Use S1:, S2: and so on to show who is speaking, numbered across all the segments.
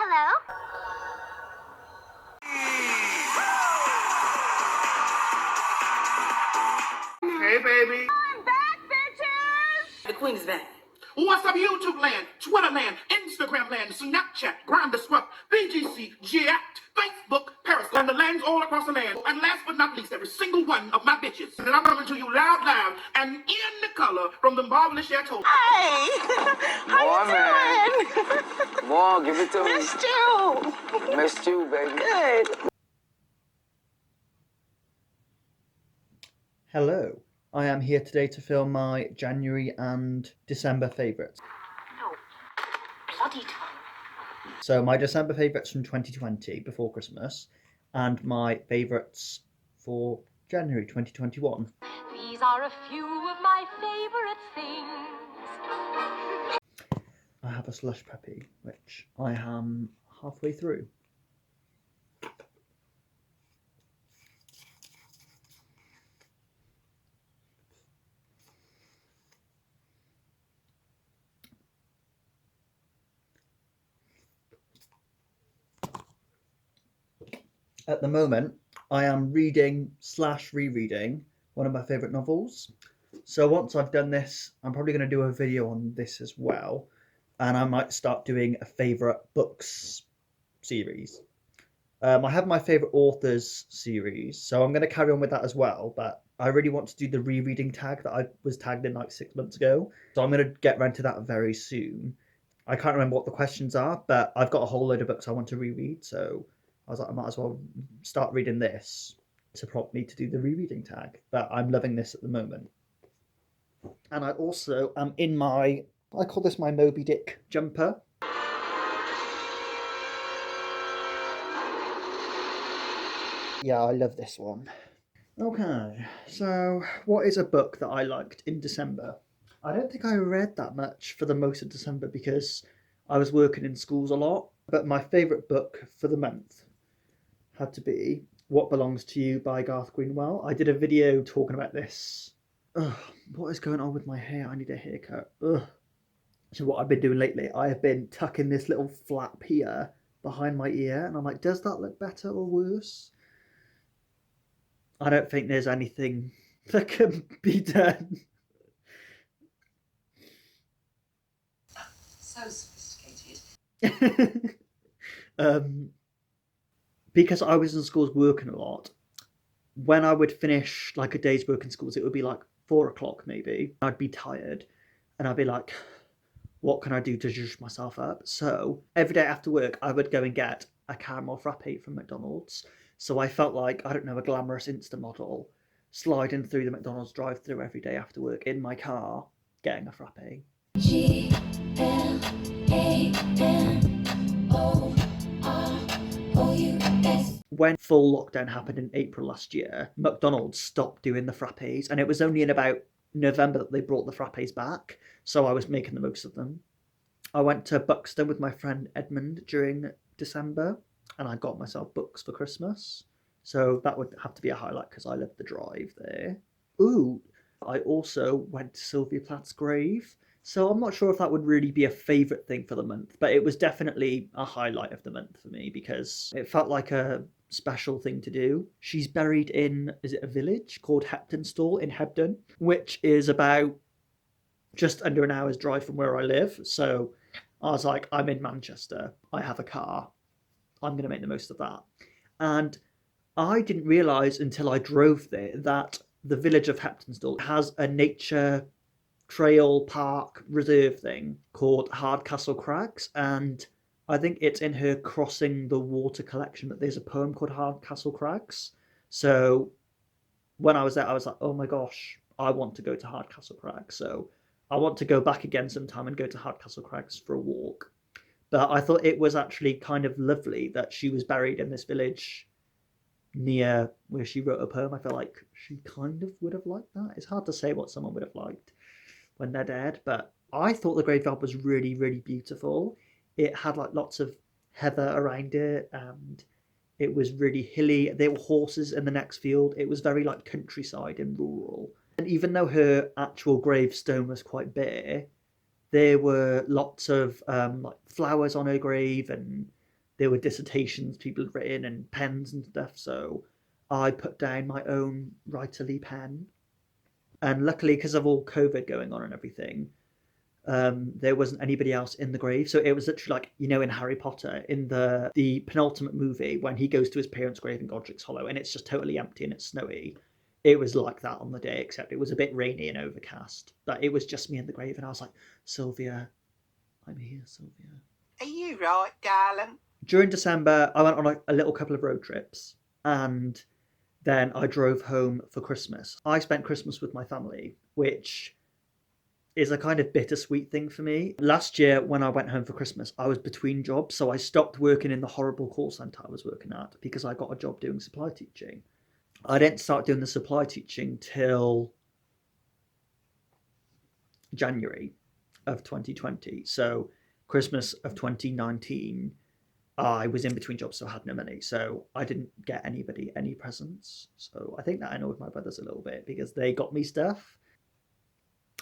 S1: Hello?
S2: Hey, baby.
S1: I'm back, bitches!
S3: The queen is back.
S2: What's up, YouTube land, Twitter land, Instagram land, Snapchat, Grindr, Swap, BGC, Jacked, Facebook, Periscope, and the lands all across the land. And last but not least, every single one of my bitches. And I'm coming to you loud, and in the color from the marvelous chateau.
S1: Hey! How you doing?
S4: Come on, give it to me.
S1: Missed you!
S4: Missed you, baby.
S1: Good.
S5: Hello, I am here today to film my January and December favourites.
S1: No. Bloody time.
S5: So my December favourites from 2020 before Christmas and my favourites for January 2021.
S6: These are a few of my favorite things.
S5: I have a slush puppy, which I am halfway through. At the moment, I am reading/rereading one of my favourite novels. So once I've done this, I'm probably going to do a video on this as well. And I might start doing a favourite books series. I have my favourite authors series, so I'm going to carry on with that as well. But I really want to do the rereading tag that I was tagged in like 6 months ago. So I'm going to get around to that very soon. I can't remember what the questions are, but I've got a whole load of books I want to reread. So I was like, I might as well start reading this to prompt me to do the rereading tag. But I'm loving this at the moment. And I also am in my, I call this my Moby Dick jumper. Yeah, I love this one. Okay, so what is a book that I liked in December? I don't think I read that much for the most of December because I was working in schools a lot. But my favourite book for the month had to be What Belongs to You by Garth Greenwell. I did a video talking about this. Ugh, what is going on with my hair? I need a haircut. Ugh. So what I've been doing lately, I have been tucking this little flap here behind my ear. And I'm like, does that look better or worse? I don't think there's anything that can be done.
S3: So sophisticated.
S5: Because I was in schools working a lot, when I would finish like a day's work in schools, it would be like 4 o'clock maybe. I'd be tired and I'd be like, what can I do to zhuzh myself up? So every day after work, I would go and get a caramel frappe from McDonald's. So I felt like, I don't know, a glamorous Insta model sliding through the McDonald's drive-through every day after work in my car, getting a frappe. When full lockdown happened in April last year, McDonald's stopped doing the frappes, and it was only in about November that they brought the frappes back, so I was making the most of them. I went to Buxton with my friend Edmund during December, and I got myself books for Christmas. So that would have to be a highlight because I love the drive there. Ooh, I also went to Sylvia Plath's grave. So I'm not sure if that would really be a favourite thing for the month, but it was definitely a highlight of the month for me because it felt like a special thing to do. She's buried in, is it a village called Heptonstall in Hebden, which is about just under an hour's drive from where I live. So I was like, I'm in Manchester, I have a car, I'm going to make the most of that. And I didn't realise until I drove there that the village of Heptonstall has a nature trail park reserve thing called Hardcastle Crags, and I think it's in her Crossing the Water collection that there's a poem called Hardcastle Crags. So when I was there, I was like, oh my gosh, I want to go to Hardcastle Crags. So I want to go back again sometime and go to Hardcastle Crags for a walk. But I thought it was actually kind of lovely that she was buried in this village near where she wrote a poem. I feel like she kind of would have liked that. It's hard to say what someone would have liked when they're dead, but I thought the graveyard was really, really beautiful. It had like lots of heather around it, and it was really hilly. There were horses in the next field. It was very like countryside and rural. And even though her actual gravestone was quite bare, there were lots of like flowers on her grave and there were dissertations people had written and pens and stuff. So I put down my own writerly pen. And luckily, because of all COVID going on and everything, there wasn't anybody else in the grave. So it was literally like, you know, in Harry Potter, in the penultimate movie, when he goes to his parents' grave in Godric's Hollow and it's just totally empty and it's snowy. It was like that on the day, except it was a bit rainy and overcast. But it was just me in the grave, and I was like, Sylvia, I'm here, Sylvia.
S3: Are you right, darling?
S5: During December, I went on a little couple of road trips, and then I drove home for Christmas. I spent Christmas with my family, which is a kind of bittersweet thing for me. Last year, when I went home for Christmas, I was between jobs, so I stopped working in the horrible call centre I was working at because I got a job doing supply teaching. I didn't start doing the supply teaching till January of 2020. So Christmas of 2019, I was in between jobs, so I had no money. So I didn't get anybody any presents. So I think that annoyed my brothers a little bit because they got me stuff.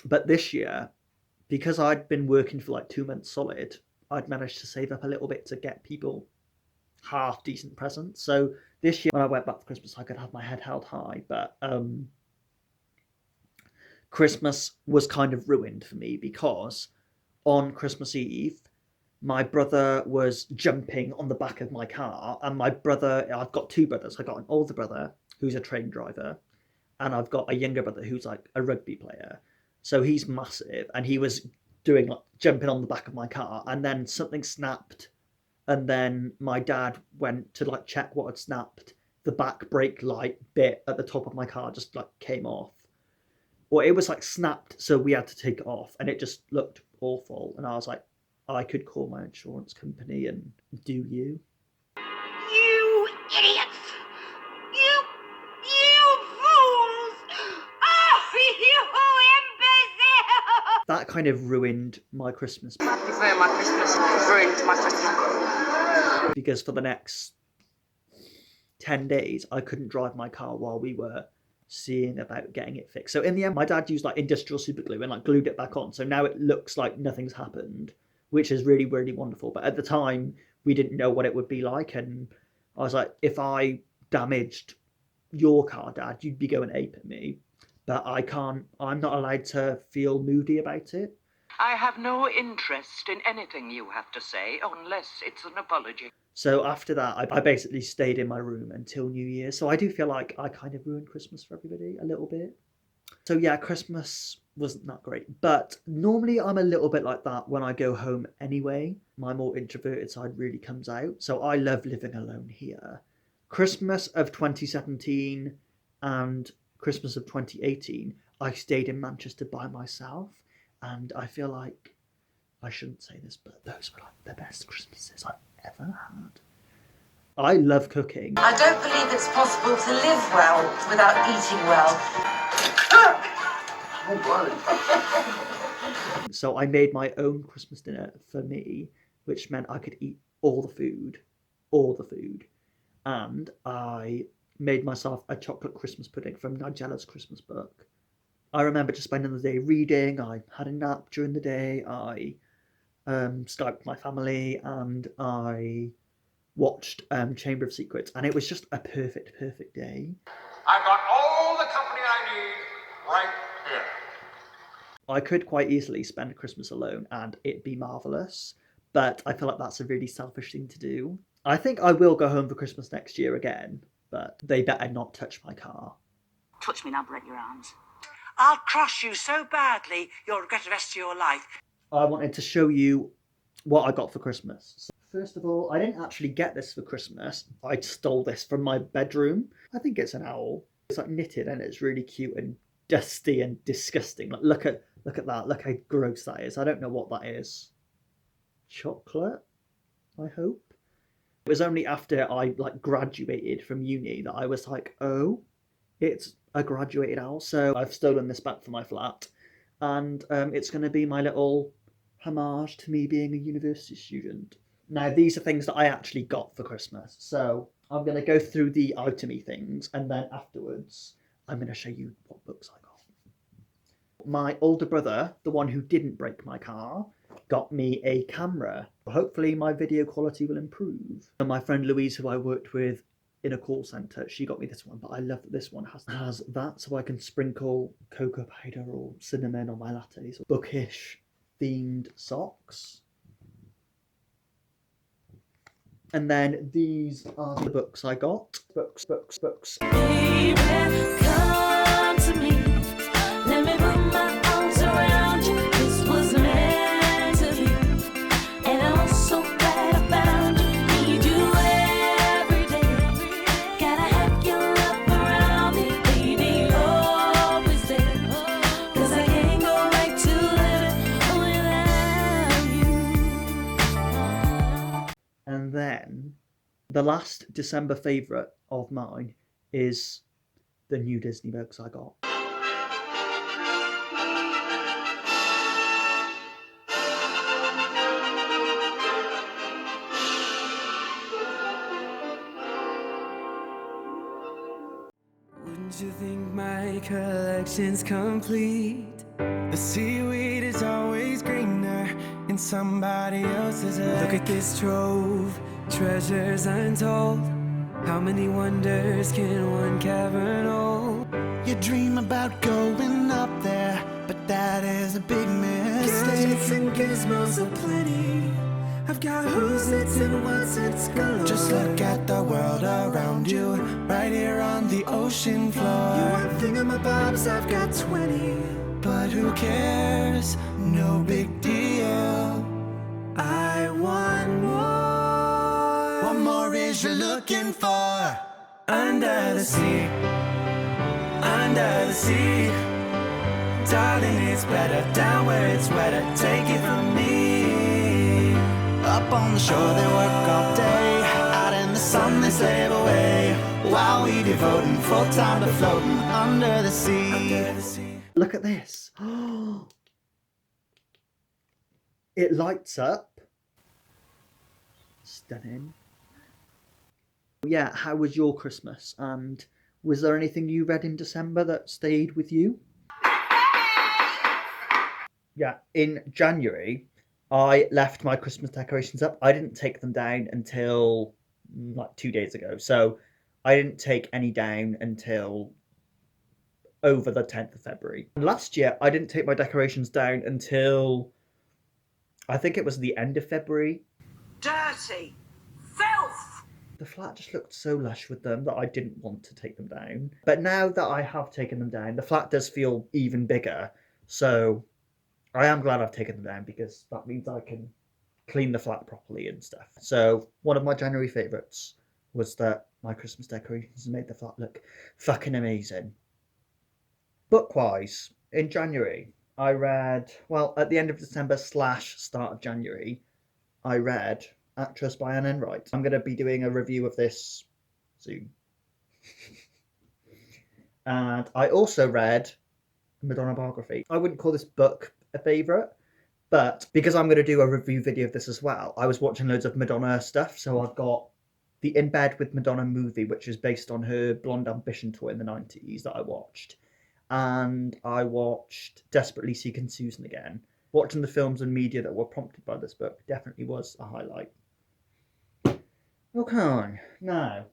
S5: But this year, because I'd been working for like 2 months solid, I'd managed to save up a little bit to get people half decent presents. So this year, when I went back for Christmas, I could have my head held high. But Christmas was kind of ruined for me because on Christmas Eve, my brother was jumping on the back of my car. And my brother, I've got two brothers. I got an older brother who's a train driver, and I've got a younger brother who's like a rugby player. So he's massive, and he was doing like jumping on the back of my car, and then something snapped. And then my dad went to like check what had snapped. The back brake light bit at the top of my car just like came off. Or it was like snapped, so we had to take it off, and it just looked awful. And I was like, I could call my insurance company and do you.
S3: You idiots! You fools! Oh, you imbecile!
S5: That kind of ruined my Christmas.
S1: It's ruined my Christmas. It's ruined my Christmas.
S5: Because for the next 10 days, I couldn't drive my car while we were seeing about getting it fixed. So in the end, my dad used like industrial super glue and like glued it back on. So now it looks like nothing's happened, which is really, really wonderful. But at the time, we didn't know what it would be like. And I was like, if I damaged your car, Dad, you'd be going ape at me. But I'm not allowed to feel moody about it.
S7: I have no interest in anything you have to say, unless it's an apology.
S5: So after that, I basically stayed in my room until New Year. So I do feel like I kind of ruined Christmas for everybody a little bit. So yeah, Christmas wasn't that great. But normally I'm a little bit like that when I go home anyway. My more introverted side really comes out. So I love living alone here. Christmas of 2017 and Christmas of 2018, I stayed in Manchester by myself. And I feel like, I shouldn't say this, but those were like the best Christmases I've ever had. I love cooking.
S8: I don't believe it's possible to live well without eating well.
S5: So I made my own Christmas dinner for me, which meant I could eat all the food. And I made myself a chocolate Christmas pudding from Nigella's Christmas book. I remember just spending the day reading. I had a nap during the day. I Skyped my family, and I watched Chamber of Secrets, and it was just a perfect day.
S9: I've got all the company I need right here.
S5: I could quite easily spend Christmas alone and it'd be marvellous, but I feel like that's a really selfish thing to do. I think I will go home for Christmas next year again, but they better not touch my car.
S1: Touch me and I'll break your arms.
S8: I'll crush you so badly you'll regret the rest of your life.
S5: I wanted to show you what I got for Christmas. So first of all, I didn't actually get this for Christmas. I stole this from my bedroom. I think it's an owl. It's like knitted and it's really cute and dusty and disgusting. Like, look at that. Look how gross that is. I don't know what that is. Chocolate, I hope. It was only after I graduated from uni that I was like, oh, it's a graduated owl. So I've stolen this back from my flat, and it's going to be my little homage to me being a university student. Now, these are things that I actually got for Christmas. So I'm going to go through the itemy things, and then afterwards I'm going to show you what books I got. My older brother, the one who didn't break my car, got me a camera. Hopefully my video quality will improve. And my friend Louise, who I worked with in a call centre, she got me this one, but I love that this one has that, so I can sprinkle cocoa powder or cinnamon on my lattes. Bookish themed socks. And then these are the books I got. Books.
S6: Baby, come to me. Let me put my arms around you. This was meant to be. And I'm so glad I found you. Need you every day. Gotta have your love around me, baby. Always there. 'Cause I can't go back to living without you.
S5: And then the last December favourite of mine is the new Disney books I got.
S10: Wouldn't you think my collection's complete? The seaweed is always greener in somebody else's lake. Look at this trove, treasures untold. How many wonders can one cavern hold?
S11: You dream about going up there, but that is a big mistake.
S10: Gadgets and gizmos aplenty. I've got who's it's and what's it's galore.
S11: Just look at the world around you, right here on the ocean floor.
S10: You want thingamabobs, I've got 20.
S11: But who cares? No big deal.
S10: I want more.
S11: What more is you looking for?
S10: Under the sea, under the sea. Darling, it's better down where it's wetter. Take it from me.
S11: Up on the shore they work all day, out in the sun they slave away, while we devoting full time to floating under the sea.
S10: Under the sea.
S5: Look at this. It lights up. Stunning. Yeah, how was your Christmas? And was there anything you read in December that stayed with you? Yeah, in January, I left my Christmas decorations up. I didn't take them down until like 2 days ago. So I didn't take any down until over the 10th of February. Last year, I didn't take my decorations down until I think it was the end of February.
S8: Dirty. Filth.
S5: The flat just looked so lush with them that I didn't want to take them down. But now that I have taken them down, the flat does feel even bigger. So I am glad I've taken them down because that means I can clean the flat properly and stuff. So one of my January favourites was that my Christmas decorations made the flat look fucking amazing. Book-wise, in January, I read, well, at the end of December / start of January, I read Actress by Anne Enright. I'm going to be doing a review of this soon. And I also read Madonna Biography. I wouldn't call this book a favourite, but because I'm going to do a review video of this as well, I was watching loads of Madonna stuff, so I've got the In Bed with Madonna movie, which is based on her Blonde Ambition tour in the 90s that I watched. And I watched Desperately Seeking Susan again. Watching the films and media that were prompted by this book definitely was a highlight. Okay, now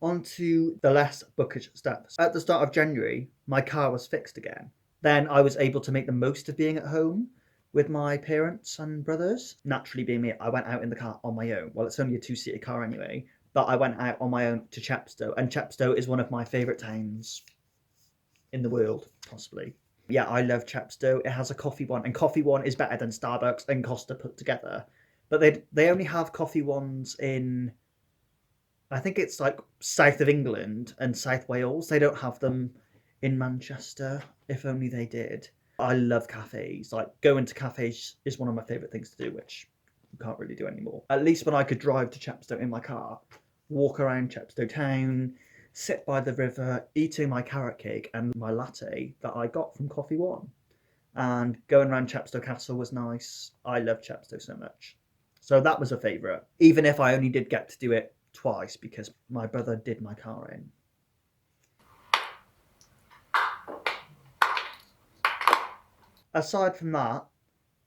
S5: on to the less bookish stuff. At the start of January, my car was fixed again. Then I was able to make the most of being at home with my parents and brothers. Naturally, being me, I went out in the car on my own. Well, it's only a 2-seater car anyway. But I went out on my own to Chepstow, and Chepstow is one of my favourite towns in the world, possibly. Yeah, I love Chepstow. It has a Coffee One, and Coffee One is better than Starbucks and Costa put together. But they only have Coffee Ones in, I think it's like south of England and South Wales. They don't have them in Manchester. If only they did. I love cafes. Like, going to cafes is one of my favourite things to do, which you can't really do anymore. At least when I could drive to Chepstow in my car, walk around Chepstow town, sit by the river, eating my carrot cake and my latte that I got from Coffee One. And going around Chepstow Castle was nice. I love Chepstow so much. So that was a favourite, even if I only did get to do it twice because my brother did my car in. aside from that,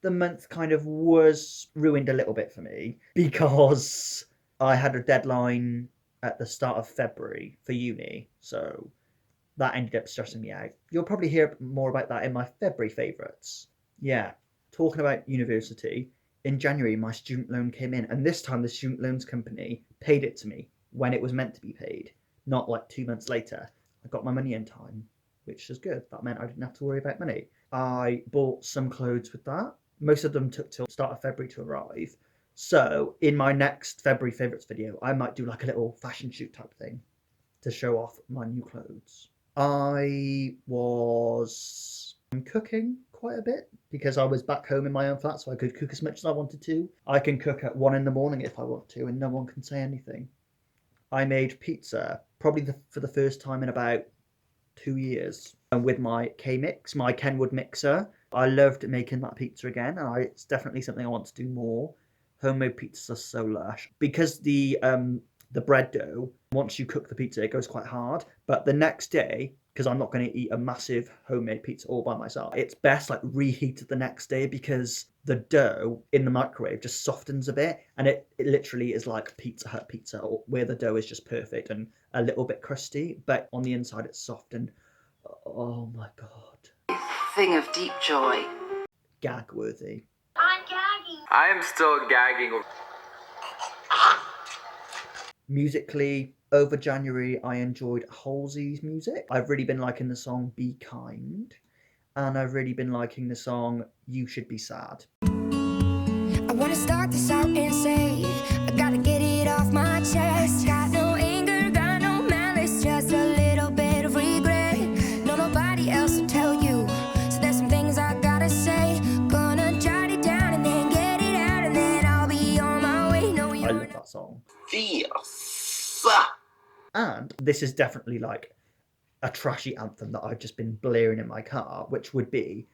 S5: the month kind of was ruined a little bit for me because I had a deadline at the start of February for uni, so that ended up stressing me out. You'll probably hear more about that in my February favourites. Yeah, talking about university, in January my student loan came in, and this time the student loans company paid it to me when it was meant to be paid, not like 2 months later. I got my money in time, which is good. That meant I didn't have to worry about money. I bought some clothes with that. Most of them took till start of February to arrive. So in my next February favourites video, I might do like a little fashion shoot type thing to show off my new clothes. I was cooking quite a bit because I was back home in my own flat, so I could cook as much as I wanted to. I can cook at 1 a.m. if I want to, and no one can say anything. I made pizza probably for the first time in about 2 years, and with my K-Mix, my Kenwood mixer. I loved making that pizza again, and it's definitely something I want to do more. Homemade pizzas are so lush because the bread dough, once you cook the pizza, it goes quite hard. But the next day, because I'm not going to eat a massive homemade pizza all by myself, it's best like reheated the next day because the dough in the microwave just softens a bit, and it literally is like Pizza Hut pizza, where the dough is just perfect and a little bit crusty, but on the inside it's soft and oh my god.
S1: Thing of deep joy.
S5: Gag worthy.
S3: I'm gagging.
S4: I am still gagging.
S5: Musically, over January, I enjoyed Halsey's music. I've really been liking the song Be Kind, and I've really been liking the song You Should Be Sad.
S6: I wanna start this out and say, I gotta get it off my chest. Got no anger, got no malice, just a little bit of regret. No, nobody else will tell you, so there's some things I gotta say. Gonna jot it down and then get it out, and then I'll be on my way. No,
S5: I love that song.
S9: Fierce.
S5: And this is definitely like a trashy anthem that I've just been blaring in my car, which would be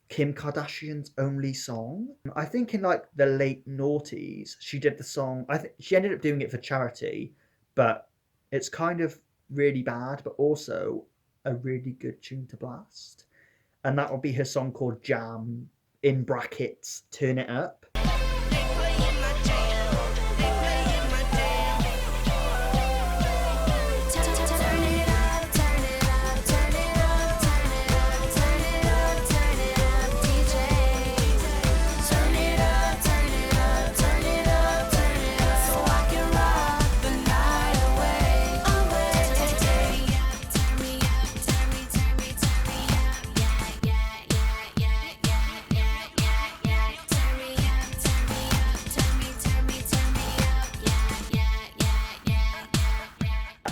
S5: Kim Kardashian's Only Song. I think in like the late noughties, she did the song. I think she ended up doing it for charity, but it's kind of really bad, but also a really good tune to blast. And that would be her song called Jam, in brackets, Turn It Up.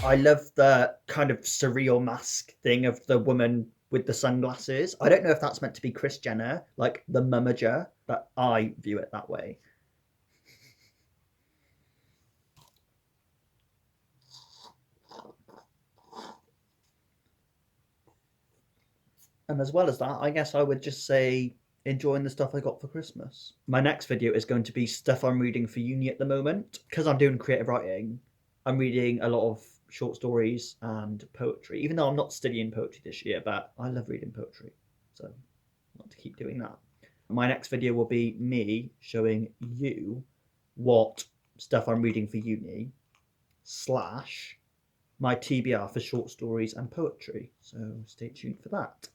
S5: I love the kind of surreal mask thing of the woman with the sunglasses. I don't know if that's meant to be Kris Jenner, like the Mummager, but I view it that way. And as well as that, I guess I would just say enjoying the stuff I got for Christmas. My next video is going to be stuff I'm reading for uni at the moment. Because I'm doing creative writing, I'm reading a lot of short stories and poetry, even though I'm not studying poetry this year, but I love reading poetry, so I want to keep doing that. My next video will be me showing you what stuff I'm reading for uni / my TBR for short stories and poetry, so stay tuned for that.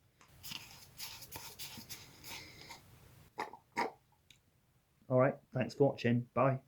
S5: Alright, thanks for watching, bye.